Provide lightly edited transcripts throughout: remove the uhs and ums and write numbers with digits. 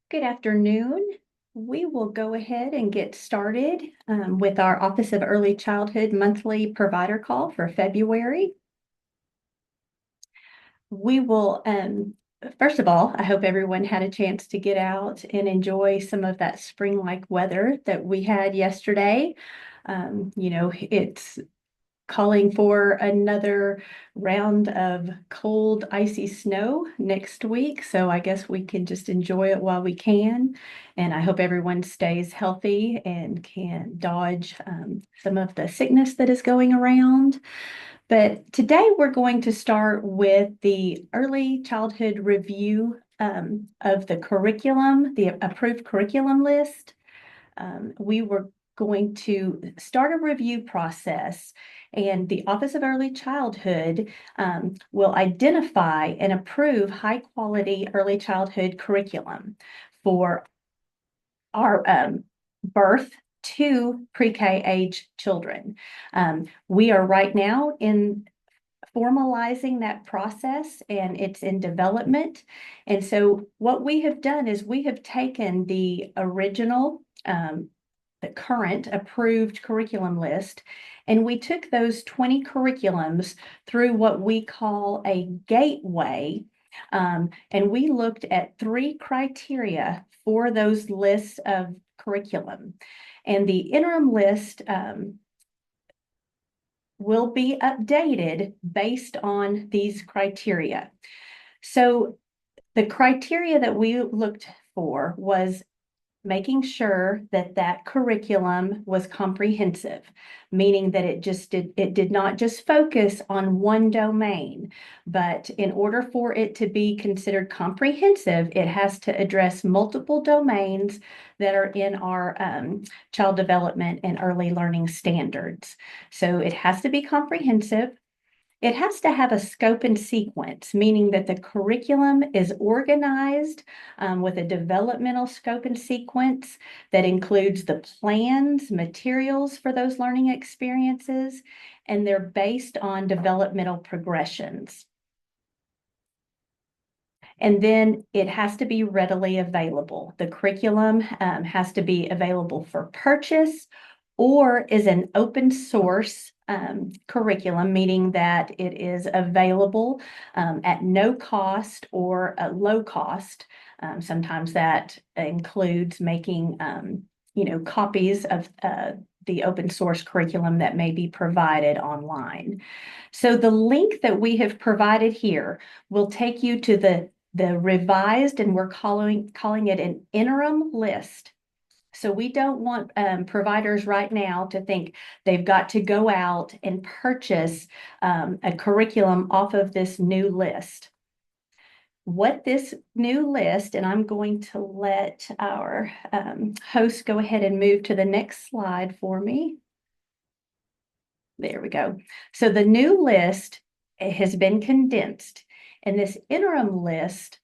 Good afternoon. We will go ahead and get started with our Office of Early Childhood monthly provider call for February. We will, first of all, I hope everyone had a chance to get out and enjoy some of that spring-like weather that we had yesterday. It's calling for another round of cold, icy snow next week. So I guess we can just enjoy it while we can. And I hope everyone stays healthy and can dodge some of the sickness that is going around. But today we're going to start with the early childhood review of the curriculum, the approved curriculum list. We were going to start a review process, and the Office of Early Childhood will identify and approve high quality early childhood curriculum for our birth to pre-K age children. We are right now in formalizing that process, and it's in development. And so what we have done is we have taken the original the current approved curriculum list, and we took those 20 curriculums through what we call a gateway, and we looked at 3 criteria for those lists of curriculum. And the interim list will be updated based on these criteria. So the criteria that we looked for was making sure that that curriculum was comprehensive, meaning that it did not just focus on one domain, but in order for it to be considered comprehensive, it has to address multiple domains that are in our child development and early learning standards. So it has to be comprehensive. It has to have a scope and sequence, meaning that the curriculum is organized with a developmental scope and sequence that includes the plans, materials for those learning experiences, and they're based on developmental progressions. And then it has to be readily available. The curriculum has to be available for purchase or is an open source curriculum, meaning that it is available at no cost or a low cost. Sometimes that includes making copies of the open source curriculum that may be provided online. So the link that we have provided here will take you to the revised, and we're calling it an interim list. So we don't want providers right now to think they've got to go out and purchase a curriculum off of this new list. What this new list, and I'm going to let our host go ahead and move to the next slide for me. There we go. So the new list has been condensed, and this interim list,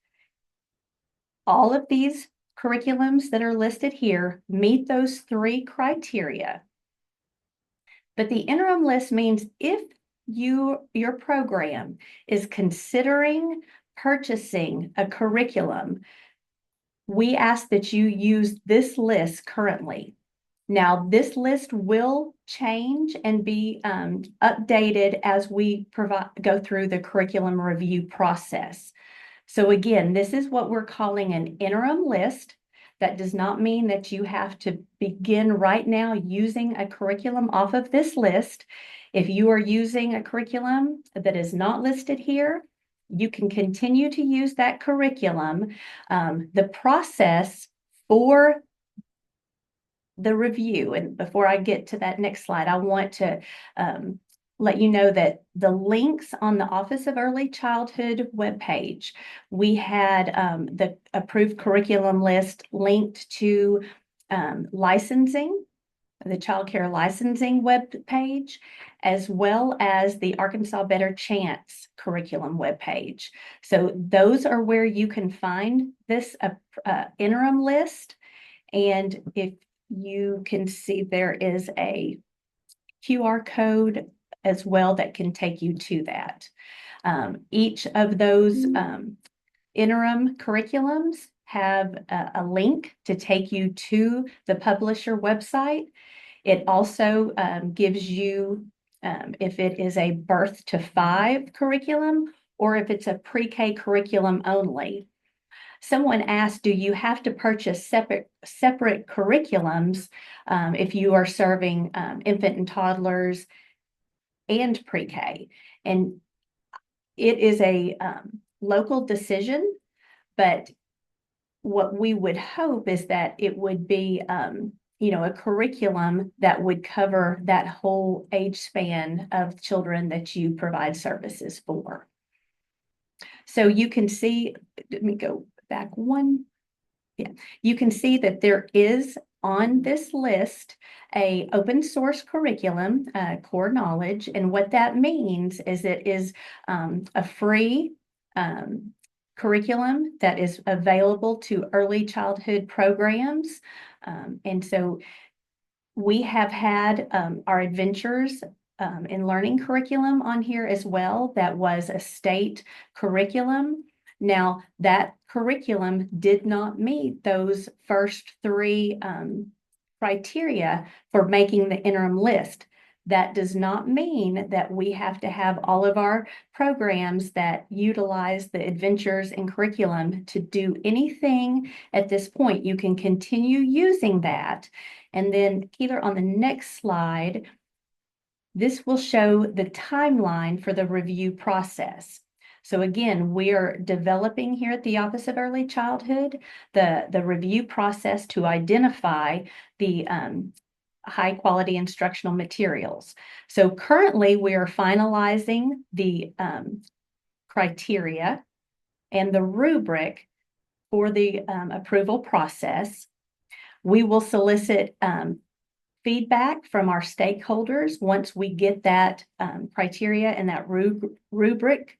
all of these curriculums that are listed here meet those 3 criteria. But the interim list means if your program is considering purchasing a curriculum, we ask that you use this list currently. Now, this list will change and be updated as we go through the curriculum review process. So again, this is what we're calling an interim list. That does not mean that you have to begin right now using a curriculum off of this list. If you are using a curriculum that is not listed here, you can continue to use that curriculum. The process for the review, and before I get to that next slide, I want to let you know that the links on the Office of Early Childhood webpage, we had the approved curriculum list linked to licensing, the child care licensing webpage, as well as the Arkansas Better Chance curriculum webpage. So those are where you can find this interim list. And if you can see, there is a QR code as well that can take you to that. Each of those interim curriculums have a link to take you to the publisher website. It also gives you, if it is a birth to 5 curriculum or if it's a pre-K curriculum only. Someone asked, do you have to purchase separate curriculums if you are serving infant and toddlers and pre-K? And it is a local decision, but what we would hope is that it would be, a curriculum that would cover that whole age span of children that you provide services for. So you can see, let me go back one. Yeah, you can see that there is on this list a open source curriculum, Core Knowledge, and what that means is it is a free curriculum that is available to early childhood programs. And so we have had our Adventures in Learning curriculum on here as well. That was a state curriculum. Now, that curriculum did not meet those first 3 criteria for making the interim list. That does not mean that we have to have all of our programs that utilize the Adventures in curriculum to do anything at this point. You can continue using that. And then either on the next slide, this will show the timeline for the review process. So again, we are developing here at the Office of Early Childhood the review process to identify the high quality instructional materials. So currently we are finalizing the criteria and the rubric for the approval process. We will solicit feedback from our stakeholders once we get that criteria and that rubric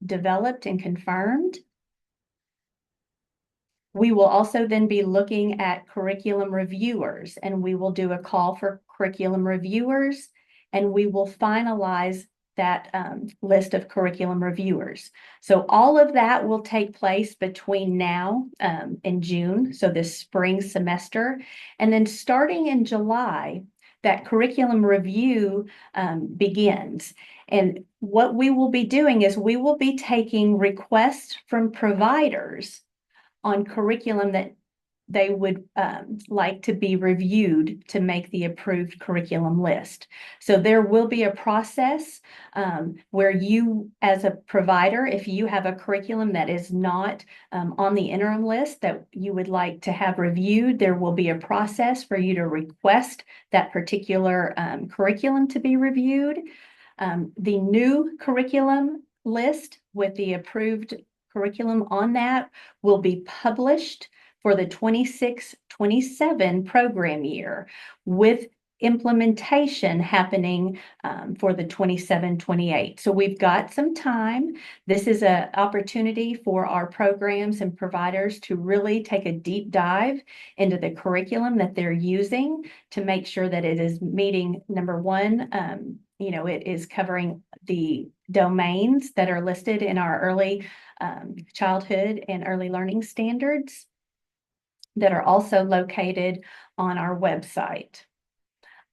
developed and confirmed. We will also then be looking at curriculum reviewers, and we will do a call for curriculum reviewers, and we will finalize that list of curriculum reviewers. So all of that will take place between now and June, so this spring semester. And then starting in July, that curriculum review begins. And what we will be doing is we will be taking requests from providers on curriculum that they would like to be reviewed to make the approved curriculum list. So there will be a process where you, as a provider, if you have a curriculum that is not on the interim list that you would like to have reviewed, there will be a process for you to request that particular curriculum to be reviewed. The new curriculum list with the approved curriculum on that will be published for the 26-27 program year, with implementation happening for the 27-28. So we've got some time. This is an opportunity for our programs and providers to really take a deep dive into the curriculum that they're using to make sure that it is meeting, number one, it is covering the domains that are listed in our early childhood and early learning standards that are also located on our website.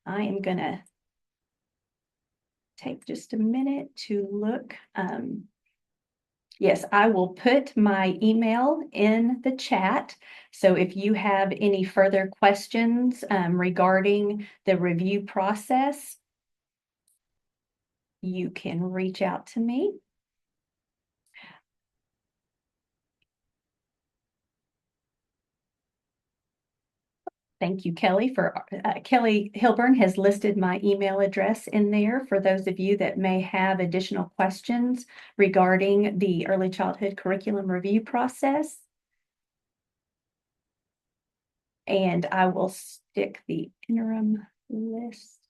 I am going to take just a minute to look. Yes, I will put my email in the chat. So if you have any further questions regarding the review process, you can reach out to me. Thank you, Kelly. Kelly Hilburn has listed my email address in there for those of you that may have additional questions regarding the early childhood curriculum review process. And I will stick the interim list.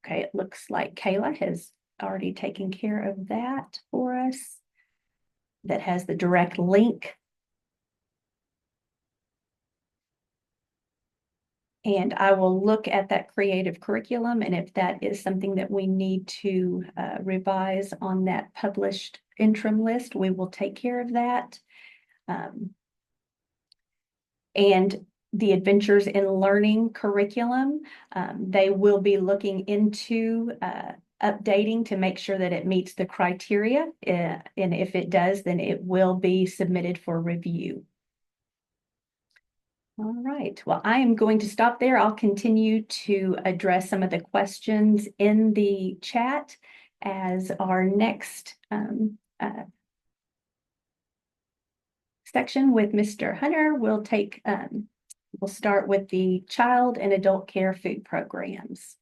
Okay, it looks like Kayla has already taken care of that for us. That has the direct link. And I will look at that creative curriculum, and if that is something that we need to revise on that published interim list, we will take care of that. And the Adventures in Learning curriculum, they will be looking into updating to make sure that it meets the criteria. And if it does, then it will be submitted for review. All right, well, I am going to stop there. I'll continue to address some of the questions in the chat as our next section with Mr. Hunter. We'll start with the child and adult care food programs.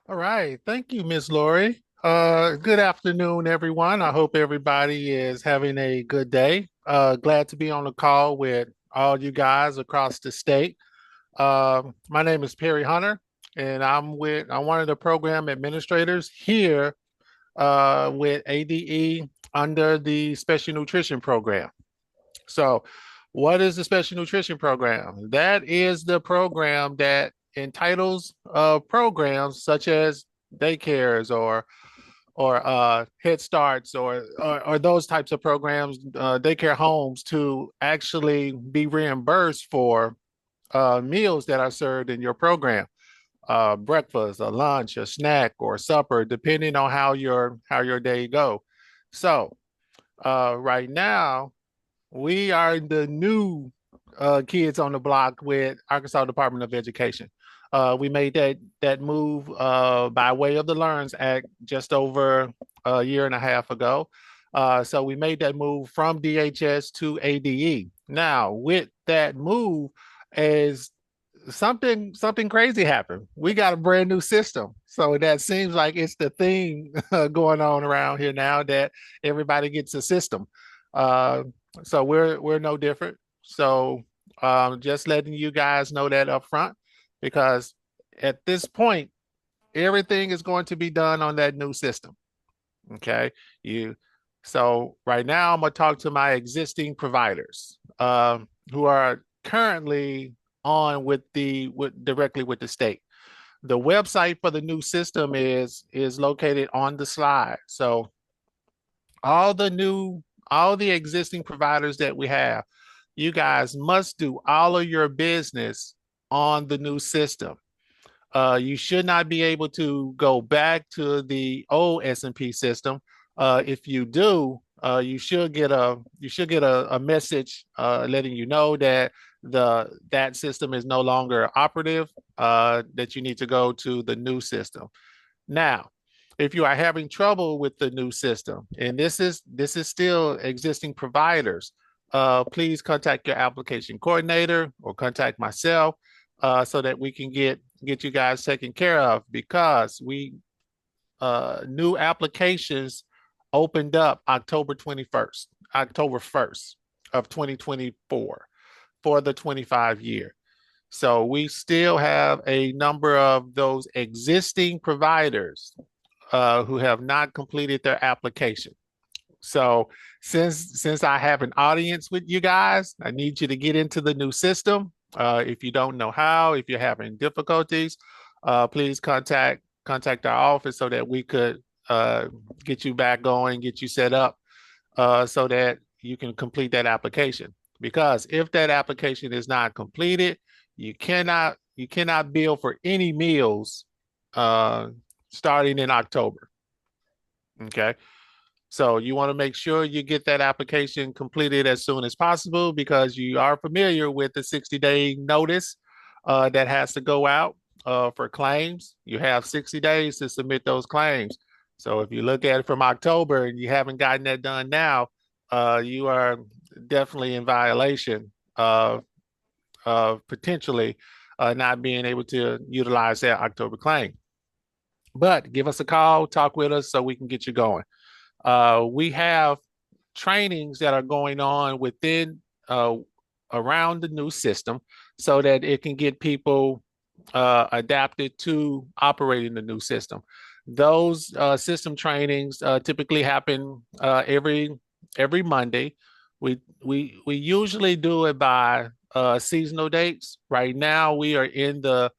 All right. Thank you, Ms. Lori. Good afternoon, everyone. I hope everybody is having a good day. Glad to be on the call with all you guys across the state. My name is Perry Hunter, and I'm one of the program administrators here with ADE under the Special Nutrition Program. So, what is the Special Nutrition Program? That is the program that entitles programs such as daycares or Head Starts or those types of programs, daycare homes, to actually be reimbursed for meals that are served in your program, breakfast, a lunch, a snack, or supper, depending on how your day go. So right now we are the new kids on the block with Arkansas Department of Education. We made that move by way of the LEARNS Act just over a year and a half ago. So we made that move from DHS to ADE. Now, with that move, is something crazy happened. We got a brand new system. So that seems like it's the theme going on around here now, that everybody gets a system. Uh, so we're no different. So just letting you guys know that up front, because at this point, everything is going to be done on that new system. Okay. You so right now I'm gonna talk to my existing providers who are currently on directly with the state. The website for the new system is located on the slide. So all the new, all the existing providers that we have, you guys must do all of your business on the new system. You should not be able to go back to the old S&P system. If you do, you should get a message letting you know that that system is no longer operative. That you need to go to the new system. Now, if you are having trouble with the new system, and this is still existing providers, please contact your application coordinator or contact myself so that we can get you guys taken care of, because we new applications opened up October 21st, October 1st of 2024 for the 25 year. So we still have a number of those existing providers who have not completed their application. So since I have an audience with you guys, I need you to get into the new system. If you don't know how, if you're having difficulties, please contact our office so that we could get you back going, get you set up, so that you can complete that application. Because if that application is not completed, you cannot bill for any meals starting in October. Okay. So you want to make sure you get that application completed as soon as possible, because you are familiar with the 60-day notice that has to go out for claims. You have 60 days to submit those claims. So if you look at it from October and you haven't gotten that done now, you are definitely in violation of potentially not being able to utilize that October claim. But give us a call, talk with us so we can get you going. We have trainings that are going on within around the new system so that it can get people adapted to operating the new system. Those system trainings typically happen every Monday. We usually do it by seasonal dates. Right now, we are in the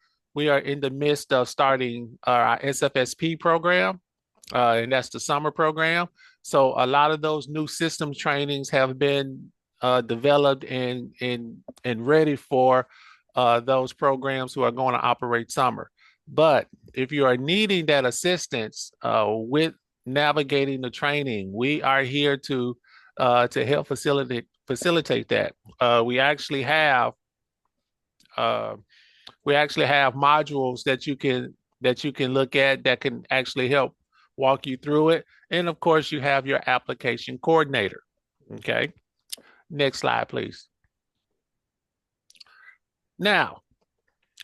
midst of starting our SFSP program, and that's the summer program. So a lot of those new system trainings have been developed and ready for those programs who are going to operate summer. But if you are needing that assistance with navigating the training, we are here to help facilitate that. Uh, we actually have modules that you can look at that can actually help walk you through it. And of course, you have your application coordinator. Okay. Next slide, please. Now,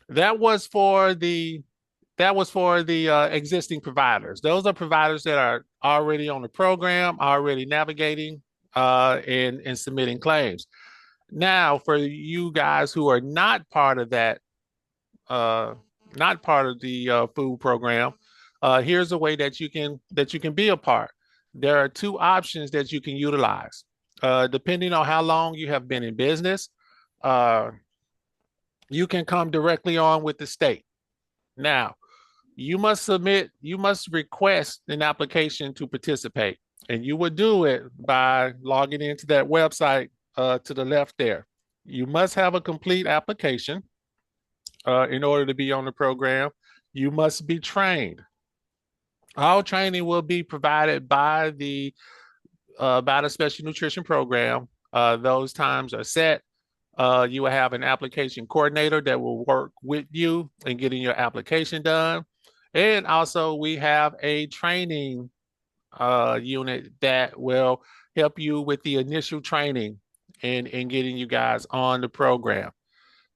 that was for the existing providers. Those are providers that are already on the program, already navigating and submitting claims. Now, for you guys who are not part of that, not part of the food program, here's a way that you can be a part. There are two options that you can utilize, depending on how long you have been in business. Uh, you can come directly on with the state. Now, you must request an application to participate, and you would do it by logging into that website to the left there. You must have a complete application in order to be on the program. You must be trained. All training will be provided by the special nutrition program. Those times are set. You will have an application coordinator that will work with you in getting your application done. And also, we have a training unit that will help you with the initial training and getting you guys on the program.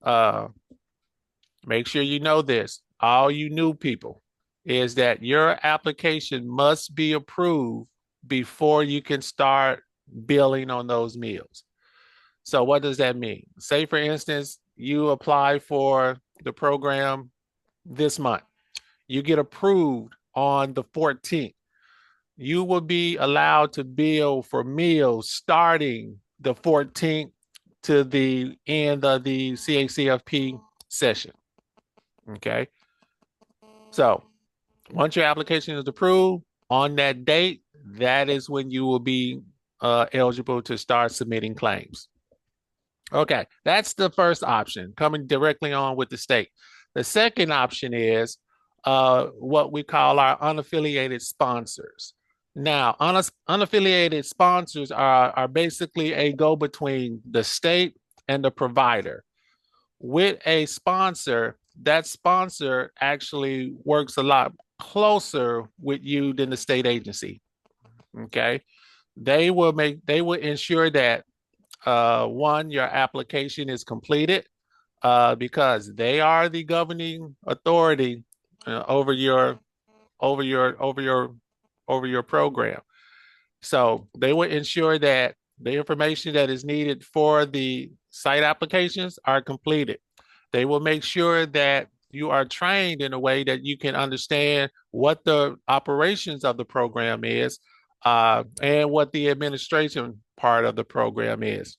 Uh, Make sure you know this, all you new people, is that your application must be approved before you can start billing on those meals. So what does that mean? Say, for instance, you apply for the program this month. You get approved on the 14th. You will be allowed to bill for meals starting the 14th to the end of the CACFP session. Okay. So once your application is approved on that date, that is when you will be eligible to start submitting claims. Okay, that's the first option, coming directly on with the state. The second option is what we call our unaffiliated sponsors. Now, unaffiliated sponsors are basically a go-between the state and the provider. With a sponsor, that sponsor actually works a lot closer with you than the state agency. Okay. They will ensure that one, your application is completed because they are the governing authority over your over your over your over your program. So they will ensure that the information that is needed for the site applications are completed. They will make sure that you are trained in a way that you can understand what the operations of the program is and what the administration part of the program is.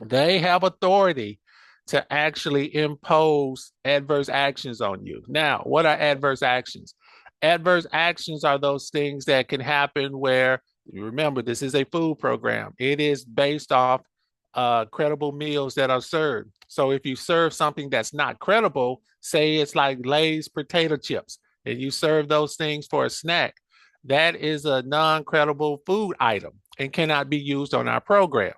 They have authority to actually impose adverse actions on you. Now, what are adverse actions? Adverse actions are those things that can happen where, remember, this is a food program. It is based off credible meals that are served. So if you serve something that's not credible, say it's like Lay's potato chips, and you serve those things for a snack, that is a non-credible food item and cannot be used on our program.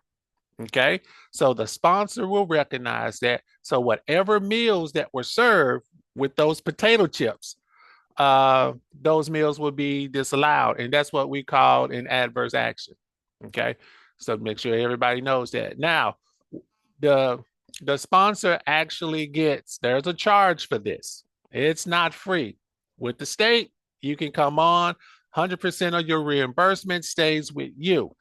Okay, so the sponsor will recognize that. So whatever meals that were served with those potato chips, those meals will be disallowed, and that's what we call an adverse action. Okay, so make sure everybody knows that. Now, the the sponsor actually there's a charge for this. It's not free. With the state, you can come on, 100% of your reimbursement stays with you.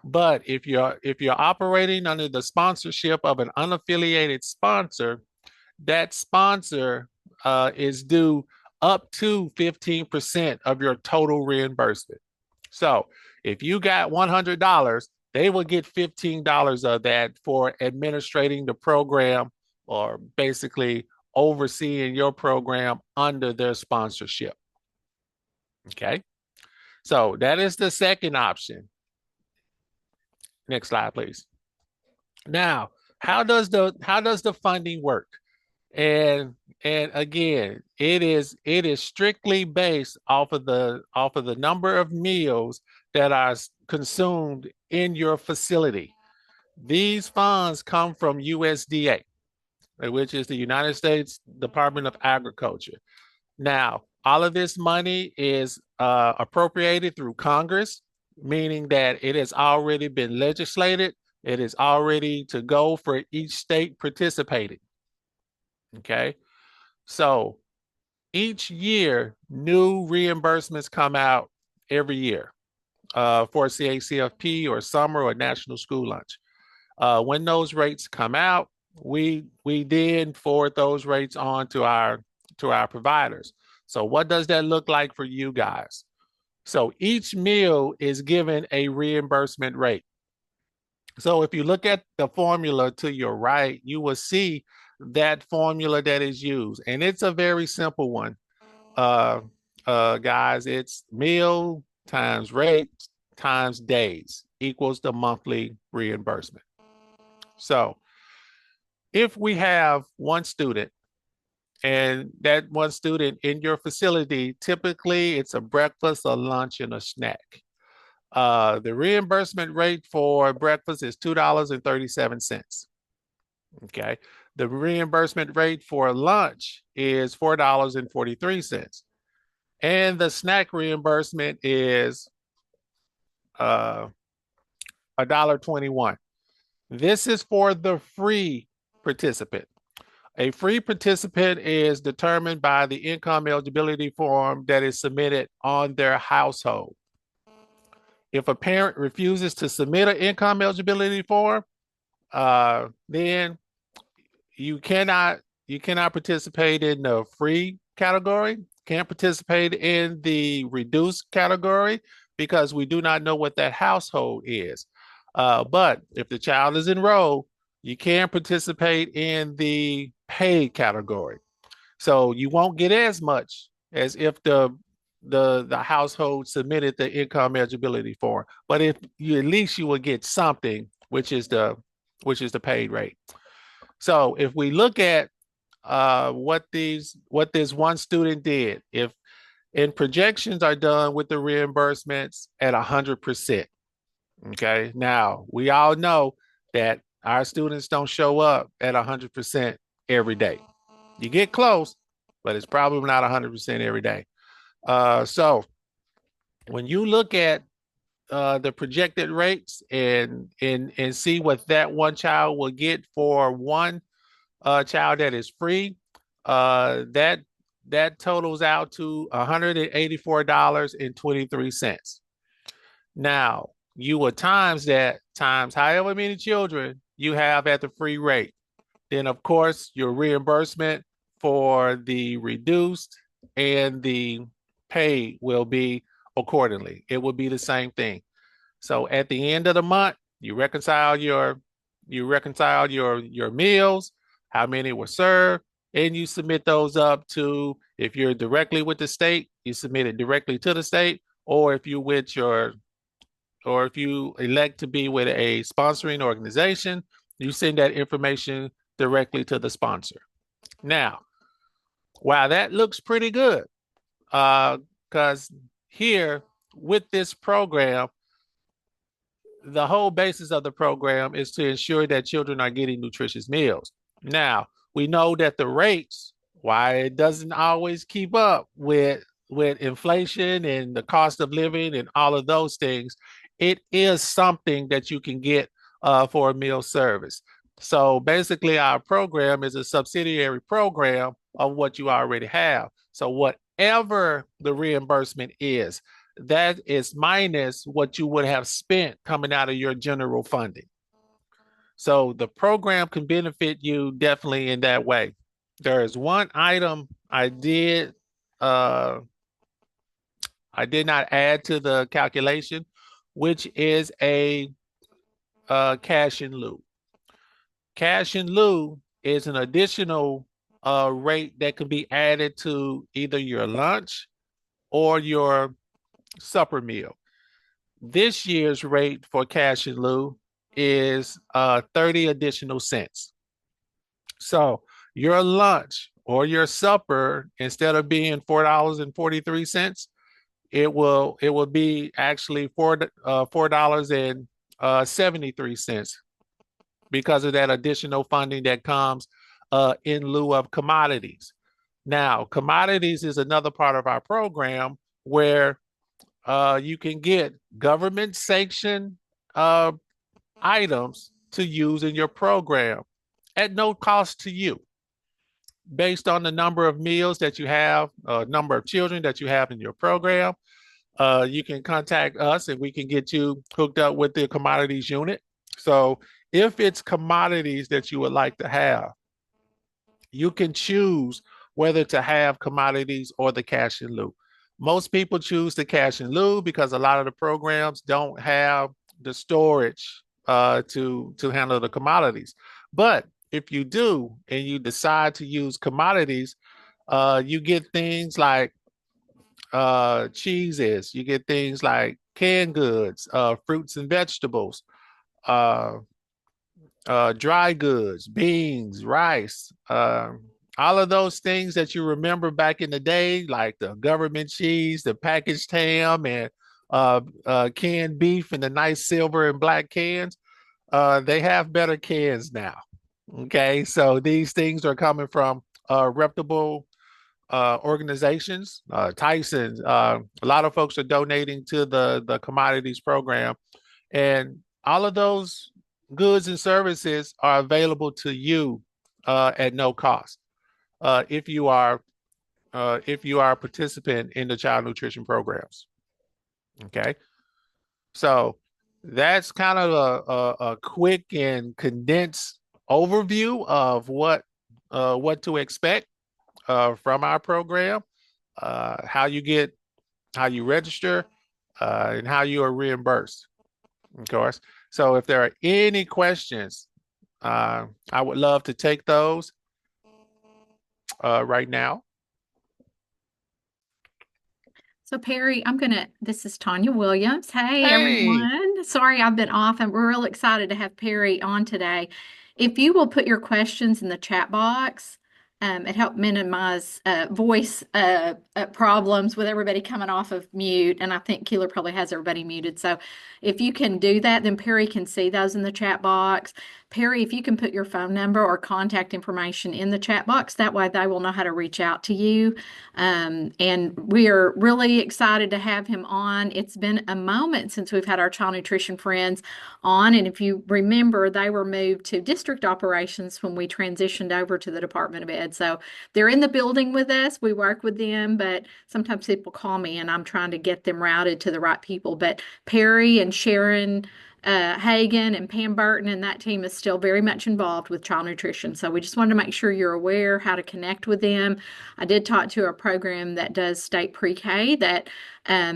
But if you're operating under the sponsorship of an unaffiliated sponsor, that sponsor is due up to 15% of your total reimbursement. So If you got $100, they will get $15 of that for administrating the program or basically overseeing your program under their sponsorship. Okay. So that is the second option. Next slide, please. Now, how does the funding work? And again, it is strictly based off of the number of meals that are consumed in your facility. These funds come from USDA, which is the United States Department of Agriculture. Now, all of this money is appropriated through Congress, meaning that it has already been legislated. It is already to go for each state participating. Okay. So each year, new reimbursements come out every year for CACFP or summer or national school lunch. When those rates come out, we then forward those rates on to our providers. So what does that look like for you guys? So each meal is given a reimbursement rate. So if you look at the formula to your right, you will see that formula that is used, and it's a very simple one. Uh, guys, it's meal times rate times days equals the monthly reimbursement. So if we have one student and that one student in your facility, typically it's a breakfast, a lunch, and a snack. The reimbursement rate for breakfast is $2.37. Okay. The reimbursement rate for lunch is $4.43. And the snack reimbursement is $1.21. This is for the free participant. A free participant is determined by the income eligibility form that is submitted on their household. If a parent refuses to submit an income eligibility form, then you cannot participate in the free category, can't participate in the reduced category because we do not know what that household is. But if the child is enrolled, you can participate in the paid category. So you won't get as much as if the household submitted the income eligibility form, but if you at least you will get something, which is the paid rate. So if we look at what this one student did, if and projections are done with the reimbursements at 100%. Okay. Now we all know that our students don't show up at 100% every day. You get close, but it's probably not 100% every day. So when you look at the projected rates and see what that one child will get for one child that is free, that totals out to $184.23. Now you will times however many children you have at the free rate. Then of course your reimbursement for the reduced and the paid will be accordingly. It will be the same thing. So at the end of the month, you reconcile your meals, how many were served, and you submit those up to, if you're directly with the state, you submit it directly to the state, or if you elect to be with a sponsoring organization, you send that information directly to the sponsor. Now, while that looks pretty good, because here with this program, the whole basis of the program is to ensure that children are getting nutritious meals. Now, we know that the rates, why it doesn't always keep up with inflation and the cost of living and all of those things, it is something that you can get for a meal service. So basically, our program is a subsidiary program of what you already have. So whatever the reimbursement is, that is minus what you would have spent coming out of your general funding. So the program can benefit you definitely in that way. There is one item I did not add to the calculation, which is a cash in lieu. Cash in lieu is an additional rate that can be added to either your lunch or your supper meal. This year's rate for cash in lieu is 30 additional cents. So your lunch or your supper, instead of being $4.43, it will be actually $4.73 because of that additional funding that comes in lieu of commodities. Now, commodities is another part of our program where you can get government sanctioned uh, items to use in your program at no cost to you, based on the number of meals that you have, number of children that you have in your program. You can contact us and we can get you hooked up with the commodities unit. So if it's commodities that you would like to have, you can choose whether to have commodities or the cash in lieu. Most people choose the cash in lieu because a lot of the programs don't have the storage to handle the commodities. But if you do and you decide to use commodities, you get things like cheeses, you get things like canned goods, fruits and vegetables, uh, dry goods, beans, rice, all of those things that you remember back in the day, like the government cheese, the packaged ham, and canned beef in the nice silver and black cans. They have better cans now. Okay, so these things are coming from reputable organizations. Tyson, a lot of folks are donating to the commodities program, and all of those goods and services are available to you at no cost if you are a participant in the child nutrition programs. Okay, so that's kind of a quick and condensed overview of what to expect from our program, how you register, and how you are reimbursed, of course. So if there are any questions, I would love to take those right now. So Perry, this is Tanya Williams. Hey, Hey, everyone. Sorry I've been off, and we're real excited to have Perry on today. If you will put your questions in the chat box, it helped minimize voice problems with everybody coming off of mute. And I think Keeler probably has everybody muted. So if you can do that, then Perry can see those in the chat box. Perry, if you can put your phone number or contact information in the chat box, that way they will know how to reach out to you. And we are really excited to have him on. It's been a moment since we've had our child nutrition friends on. And if you remember, they were moved to district operations when we transitioned over to the Department of Ed. So they're in the building with us. We work with them, but sometimes people call me and I'm trying to get them routed to the right people. But Perry and Sharon Hagan and Pam Burton and that team is still very much involved with child nutrition. So we just wanted to make sure you're aware how to connect with them. I did talk to a program that does state pre-K that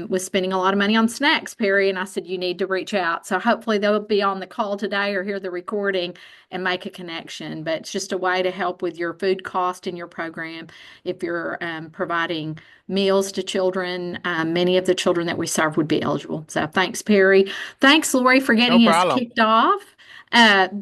was spending a lot of money on snacks, Perry, and I said, you need to reach out. So hopefully they'll be on the call today or hear the recording and make a connection. But it's just a way to help with your food cost in your program if you're providing meals to children. Many of the children that we serve would be eligible. So thanks, Perry. Thanks, Lori, for no getting us problem. kicked off.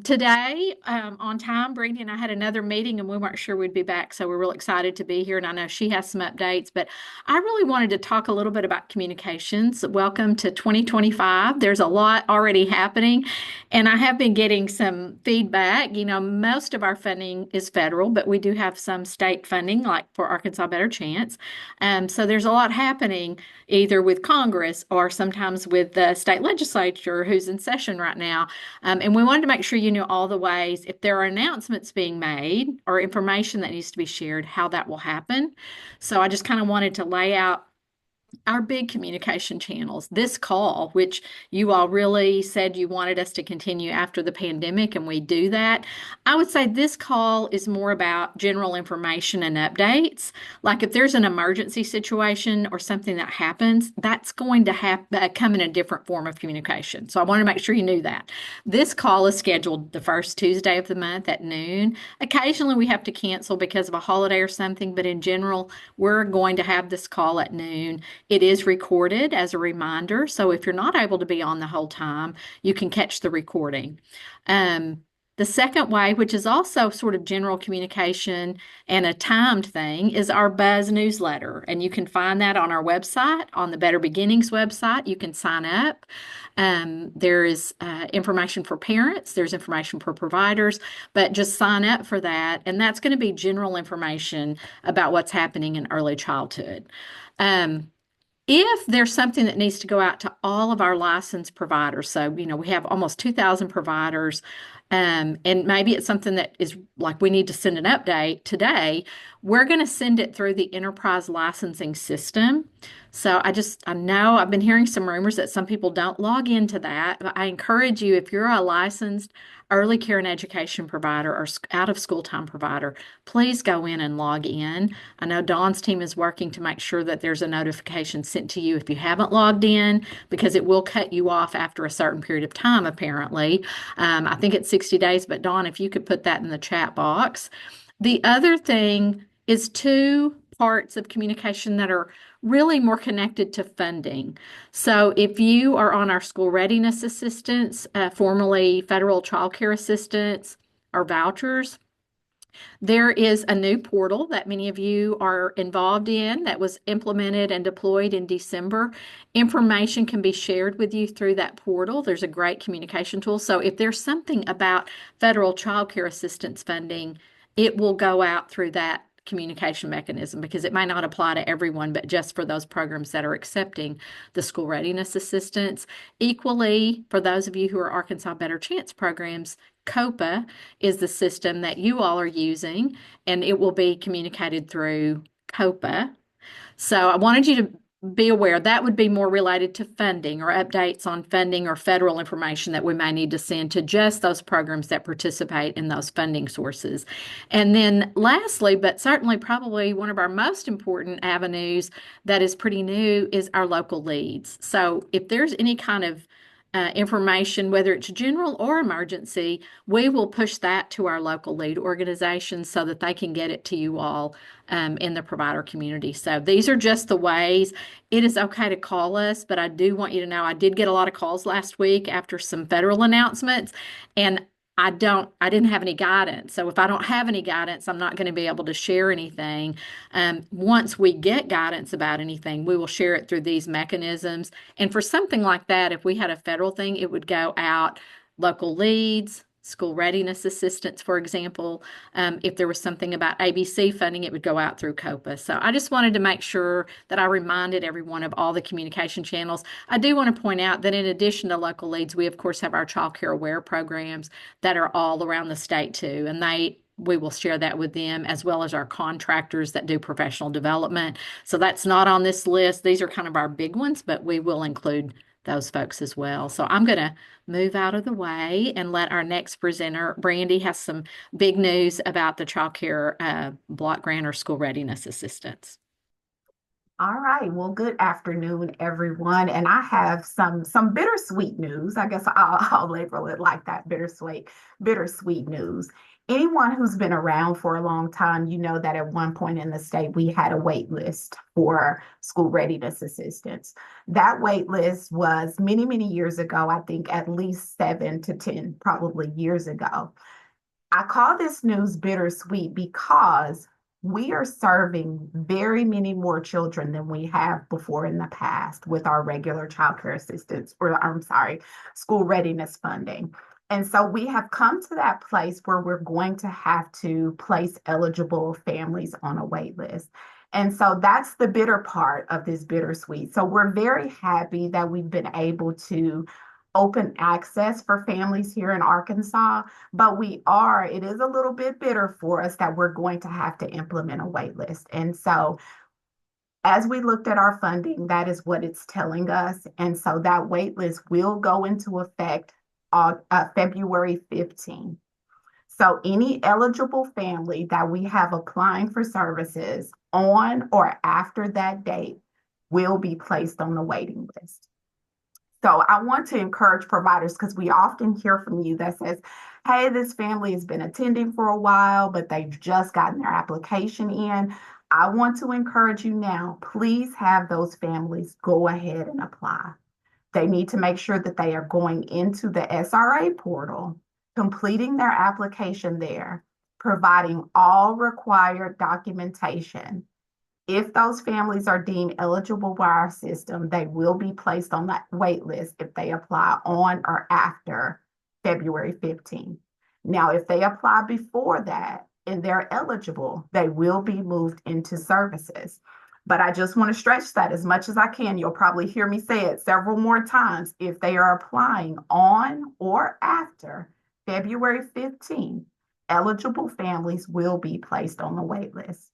Today, on time, Brandy and I had another meeting and we weren't sure we'd be back. So we're real excited to be here. And I know she has some updates, but I really wanted to talk a little bit about communications. Welcome to 2025. There's a lot already happening. And I have been getting some feedback. You know, most of our funding is federal, but we do have some state funding, like for Arkansas Better Chance. So there's a lot happening either with Congress or sometimes with the state legislature who's in session right now. And we wanted to make sure you knew all the ways, if there are announcements being made or information that needs to be shared, how that will happen. So I just kind of wanted to lay out Our big communication channels, this call, which you all really said you wanted us to continue after the pandemic, and we do that. I would say this call is more about general information and updates. Like if there's an emergency situation or something that happens, that's going to come in a different form of communication. So I want to make sure you knew that. This call is scheduled the first Tuesday of the month at noon. Occasionally we have to cancel because of a holiday or something, but in general, we're going to have this call at noon. It is recorded as a reminder, so if you're not able to be on the whole time, you can catch the recording. The second way, which is also sort of general communication and a timed thing, is our Buzz newsletter. And you can find that on our website, on the Better Beginnings website. You can sign up. There is information for parents, there's information for providers, but just sign up for that. And that's going to be general information about what's happening in early childhood. If there's something that needs to go out to all of our licensed providers, so we have almost 2,000 providers, and maybe it's something that is like we need to send an update today, we're going to send it through the enterprise licensing system. So I know I've been hearing some rumors that some people don't log into that, but I encourage you, if you're a licensed early care and education provider or out of school time provider, please go in and log in. I know Dawn's team is working to make sure that there's a notification sent to you if you haven't logged in, because it will cut you off after a certain period of time, apparently. I think it's 60 days, but Dawn, if you could put that in the chat box. The other thing is two parts of communication that are really more connected to funding. So if you are on our school readiness assistance, formerly federal child care assistance or vouchers, there is a new portal that many of you are involved in that was implemented and deployed in December. Information can be shared with you through that portal. There's a great communication tool. So if there's something about federal child care assistance funding, it will go out through that communication mechanism, because it might not apply to everyone, but just for those programs that are accepting the school readiness assistance. Equally, for those of you who are Arkansas Better Chance programs, COPA is the system that you all are using, and it will be communicated through COPA. So I wanted you to be aware that would be more related to funding or updates on funding or federal information that we may need to send to just those programs that participate in those funding sources. And then lastly, but certainly probably one of our most important avenues that is pretty new, is our local leads. So if there's any kind of information, whether it's general or emergency, we will push that to our local lead organizations so that they can get it to you all in the provider community. So these are just the ways. It is okay to call us, but I do want you to know I did get a lot of calls last week after some federal announcements, and I didn't have any guidance. So if I don't have any guidance, I'm not going to be able to share anything. Once we get guidance about anything, we will share it through these mechanisms. And for something like that, if we had a federal thing, it would go out local leads, school readiness assistance, for example. If there was something about ABC funding, it would go out through COPA. So I just wanted to make sure that I reminded everyone of all the communication channels. I do want to point out that in addition to local leads, we of course have our Child Care Aware programs that are all around the state too, and we will share that with them, as well as our contractors that do professional development. So that's not on this list. These are kind of our big ones, but we will include those folks as well. So I'm going to move out of the way and let our next presenter, Brandy, has some big news about the child care block grant or school readiness assistance. All right. Well, good afternoon, everyone. And I have some bittersweet news. I guess I'll label it like that, bittersweet news. Anyone who's been around for a long time, you know that at one point in the state, we had a wait list for school readiness assistance. That wait list was many, many years ago, I think at least 7 to 10, probably years ago. I call this news bittersweet because we are serving very many more children than we have before in the past with our regular child care assistance, or I'm sorry, school readiness funding. And so we have come to that place where we're going to have to place eligible families on a wait list. And so that's the bitter part of this bittersweet. So we're very happy that we've been able to open access for families here in Arkansas, but it is a little bit bitter for us that we're going to have to implement a wait list. And so As we looked at our funding, that is what it's telling us. And so that wait list will go into effect on February 15th. So any eligible family that we have applying for services on or after that date will be placed on the waiting list. So I want to encourage providers, because we often hear from you that says, hey, this family has been attending for a while, but they've just gotten their application in. I want to encourage you now, please have those families go ahead and apply. They need to make sure that they are going into the SRA portal, completing their application there, providing all required documentation. If those families are deemed eligible by our system, they will be placed on that wait list if they apply on or after February 15th. Now, if they apply before that and they're eligible, they will be moved into services. But I just want to stretch that as much as I can. You'll probably hear me say it several more times. If they are applying on or after February 15th, eligible families will be placed on the wait list.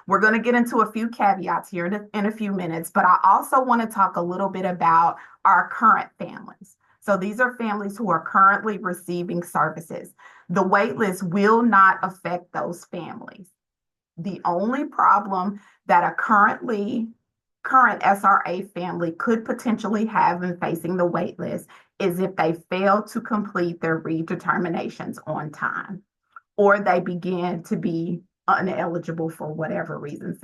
We're going to get into a few caveats here in a few minutes, but I also want to talk a little bit about our current families. So these are families who are currently receiving services. The wait list will not affect those families. The only problem that a current SRA family could potentially have in facing the wait list is if they fail to complete their redeterminations on time, or they begin to be ineligible for whatever reason,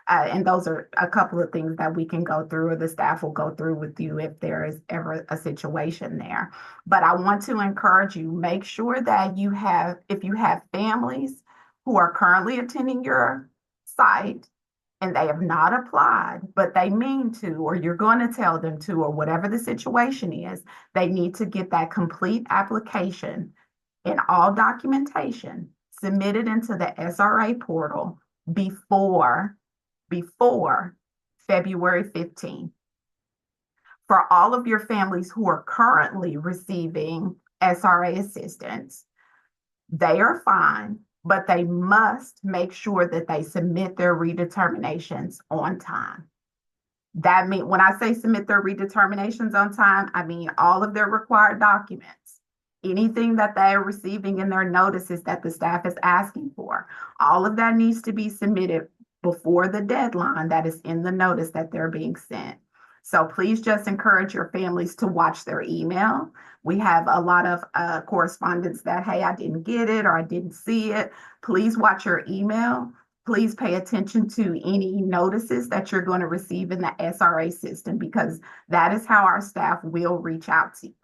and those are a couple of things that we can go through, or the staff will go through with you if there is ever a situation there. But I want to encourage you, make sure that if you have families who are currently attending your site and they have not applied, but they mean to, or you're going to tell them to, or whatever the situation is, they need to get that complete application and all documentation submitted into the SRA portal before February 15th. For all of your families who are currently receiving SRA assistance, they are fine, but they must make sure that they submit their redeterminations on time. That means, when I say submit their redeterminations on time, I mean all of their required documents. Anything that they are receiving in their notices that the staff is asking for, all of that needs to be submitted before the deadline that is in the notice that they're being sent. So please just encourage your families to watch their email. We have a lot of correspondence that, hey, I didn't get it or I didn't see it. Please watch your email. Please pay attention to any notices that you're going to receive in the SRA system, because that is how our staff will reach out to you.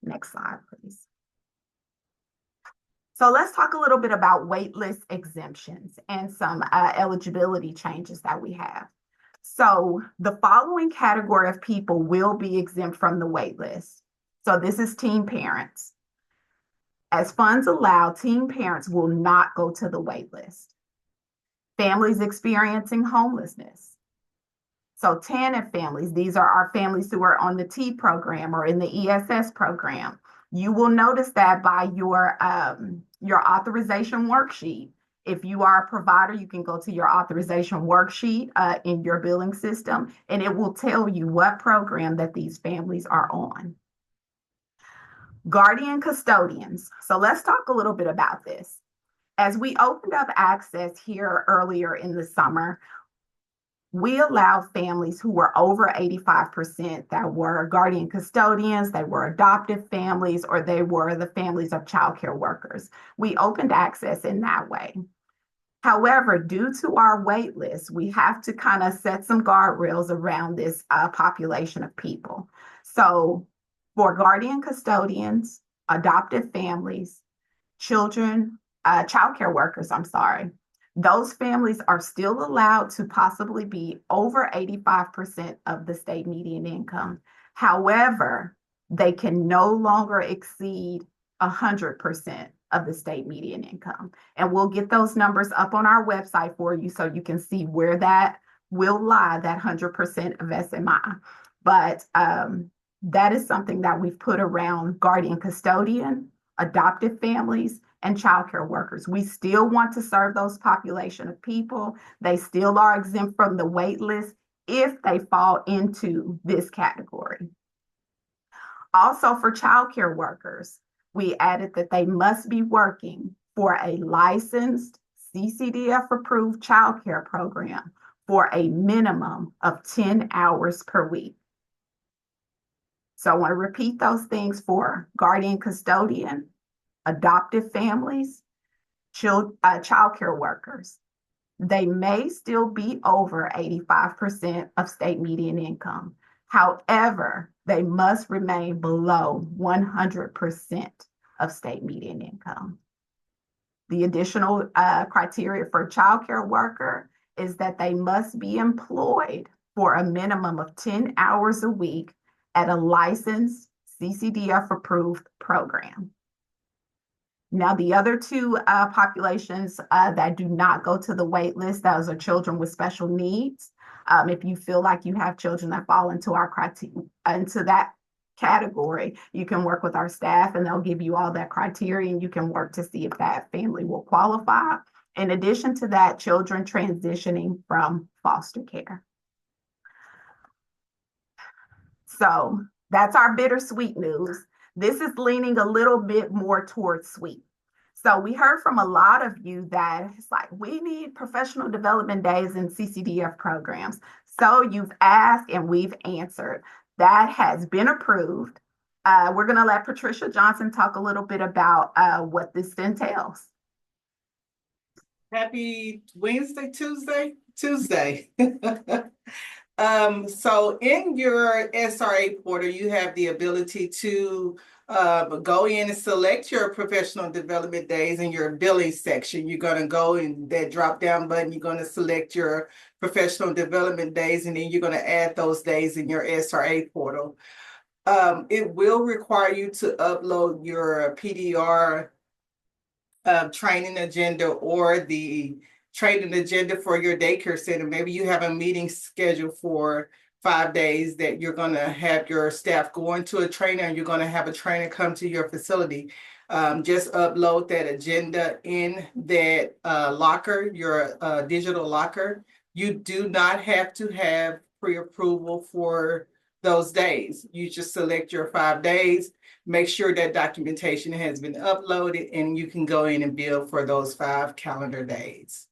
Next slide, please. So let's talk a little bit about waitlist exemptions and some eligibility changes that we have. So the following category of people will be exempt from the waitlist. So this is teen parents. As funds allow, teen parents will not go to the waitlist. Families experiencing homelessness. So TANF families, these are our families who are on the T program or in the ESS program. You will notice that by your authorization worksheet. If you are a provider, you can go to your authorization worksheet in your billing system, and it will tell you what program that these families are on. Guardian custodians. So let's talk a little bit about this. As we opened up access here earlier in the summer, we allowed families who were over 85% that were guardian custodians, they were adoptive families, or they were the families of child care workers. We opened access in that way. However, due to our wait list, we have to kind of set some guardrails around this population of people. So for guardian custodians, adoptive families, child care workers, those families are still allowed to possibly be over 85% of the state median income. However, they can no longer exceed 100% of the state median income. And we'll get those numbers up on our website for you so you can see where that will lie, that 100% of SMI. But that is something that we've put around guardian custodian adoptive families, and childcare workers. We still want to serve those population of people. They still are exempt from the wait list if they fall into this category. Also, for childcare workers, we added that they must be working for a licensed CCDF approved childcare program for a minimum of 10 hours per week. So I want to repeat those things for guardian custodian, adoptive families, childcare workers. They may still be over 85% of state median income. However, they must remain below 100% of state median income. The additional criteria for a childcare worker is that they must be employed for a minimum of 10 hours a week at a licensed CCDF approved program. Now, the other two populations that do not go to the wait list, those are children with special needs. If you feel like you have children that fall into our criteria, into that category, you can work with our staff and they'll give you all that criteria and you can work to see if that family will qualify. In addition to that, children transitioning from foster care. So that's our bittersweet news. This is leaning a little bit more towards sweet. So we heard from a lot of you that it's like, we need professional development days in CCDF programs. So you've asked and we've answered. That has been approved. We're going to let Patricia Johnson talk a little bit about what this entails. Happy Wednesday, Tuesday. So in your SRA portal, you have the ability to go in and select your professional development days in your billing section. You're going to go in that drop down button. You're going to select your professional development days, and then you're going to add those days in your SRA portal. It will require you to upload your PDR training agenda or the training agenda for your daycare center. Maybe you have a meeting scheduled for 5 days that you're going to have your staff go into a trainer and you're going to have a trainer come to your facility. Just upload that agenda in that locker, your digital locker. You do not have to have pre-approval for those days. You just select your 5 days, make sure that documentation has been uploaded, and you can go in and bill for those 5 calendar days.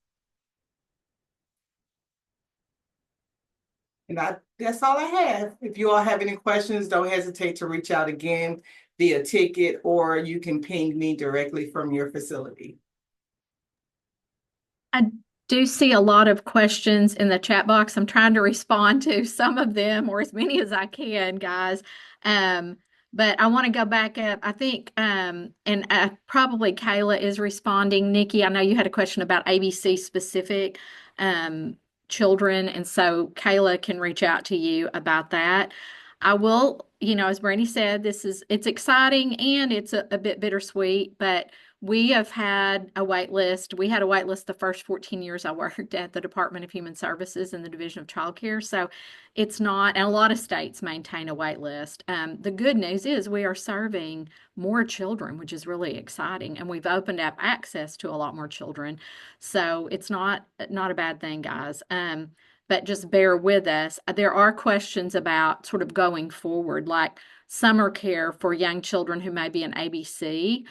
And that's all I have. If you all have any questions, don't hesitate to reach out again via ticket, or you can ping me directly from your facility. I do see a lot of questions in the chat box. I'm trying to respond to some of them, or as many as I can, guys. But I want to go back up. I think, and probably Kayla is responding. Nikki, I know you had a question about ABC specific children, and so Kayla can reach out to you about that. I will, as Brandy said, it's exciting and it's a bit bittersweet, but we have had a wait list. We had a wait list the first 14 years I worked at the Department of Human Services in the Division of Child Care. So it's not, and a lot of states maintain a wait list. The good news is we are serving more children, which is really exciting. And we've opened up access to a lot more children. So it's not a bad thing, guys. But just bear with us. There are questions about sort of going forward, like summer care for young children who may be in ABC.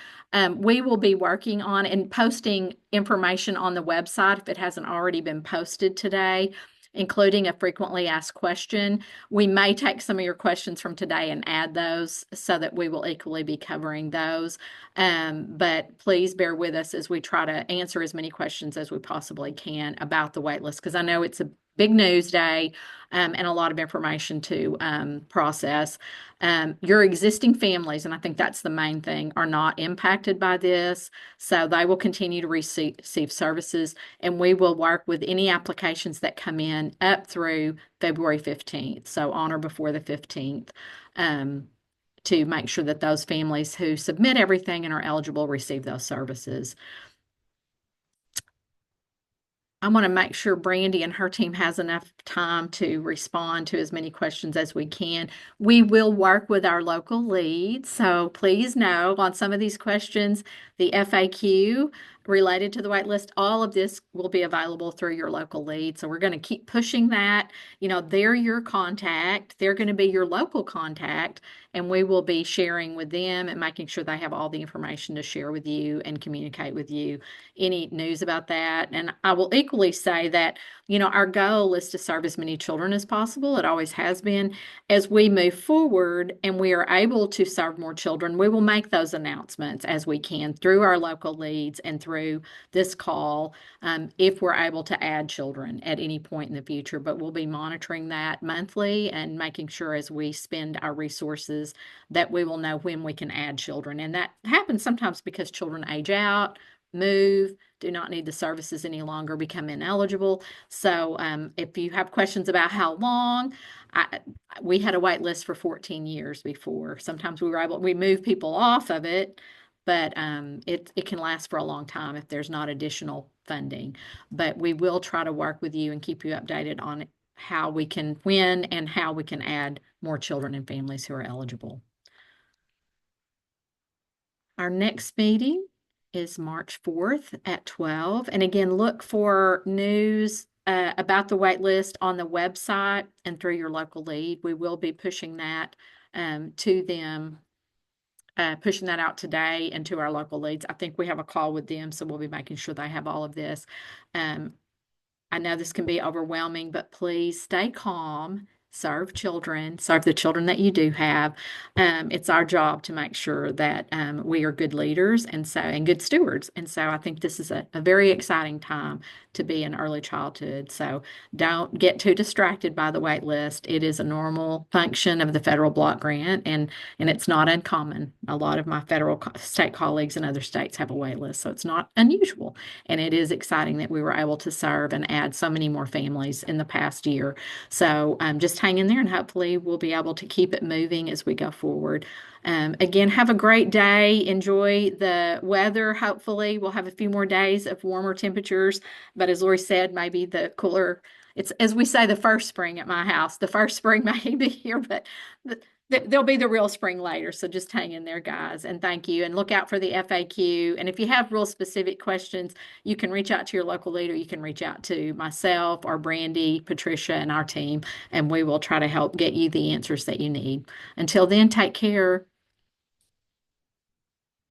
We will be working on and posting information on the website if it hasn't already been posted today, including a frequently asked question. We may take some of your questions from today and add those so that we will equally be covering those. But please bear with us as we try to answer as many questions as we possibly can about the waitlist, because I know it's a big news day and a lot of information to process. Your existing families, and I think that's the main thing, are not impacted by this. So they will continue to receive services, and we will work with any applications that come in up through February 15th. So on or before the 15th. To make sure that those families who submit everything and are eligible receive those services. I want to make sure Brandy and her team has enough time to respond to as many questions as we can. We will work with our local leads, so please know on some of these questions, the FAQ related to the waitlist, all of this will be available through your local lead. So we're going to keep pushing that. You know, they're your contact. They're going to be your local contact, and we will be sharing with them and making sure they have all the information to share with you and communicate with you any news about that. And I will equally say that, you know, our goal is to serve as many children as possible. It always has been. As we move forward and we are able to serve more children, we will make those announcements as we can through our local leads and through this call, if we're able to add children at any point in the future. But we'll be monitoring that monthly and making sure as we spend our resources that we will know when we can add children. And that happens sometimes because children age out, move, do not need the services any longer, become ineligible. So if you have questions about how long, we had a wait list for 14 years before. Sometimes we move people off of it, but it can last for a long time if there's not additional funding. But we will try to work with you and keep you updated on how we can, when and how we can add more children and families who are eligible. Our next meeting is March 4th at 12. And again, look for news about the wait list on the website and through your local lead. We will be pushing that to them, pushing that out today and to our local leads. I think we have a call with them, so we'll be making sure they have all of this. I know this can be overwhelming, but please stay calm. Serve children, serve the children that you do have. It's our job to make sure that we are good leaders and good stewards. And so I think this is a very exciting time to be in early childhood. So don't get too distracted by the wait list. It is a normal function of the federal block grant, and it's not uncommon. A lot of my state colleagues in other states have a wait list, so it's not unusual. And it is exciting that we were able to serve and add so many more families in the past year. So just hang in there, and hopefully we'll be able to keep it moving as we go forward. Again, have a great day. Enjoy the weather. Hopefully we'll have a few more days of warmer temperatures. But as Lori said, maybe the cooler, it's, as we say, the first spring at my house. The first spring may be here, but there'll be the real spring later. So just hang in there, guys. And thank you. And look out for the FAQ. And if you have real specific questions, you can reach out to your local leader. You can reach out to myself or Brandy, Patricia, and our team, and we will try to help get you the answers that you need. Until then, take care.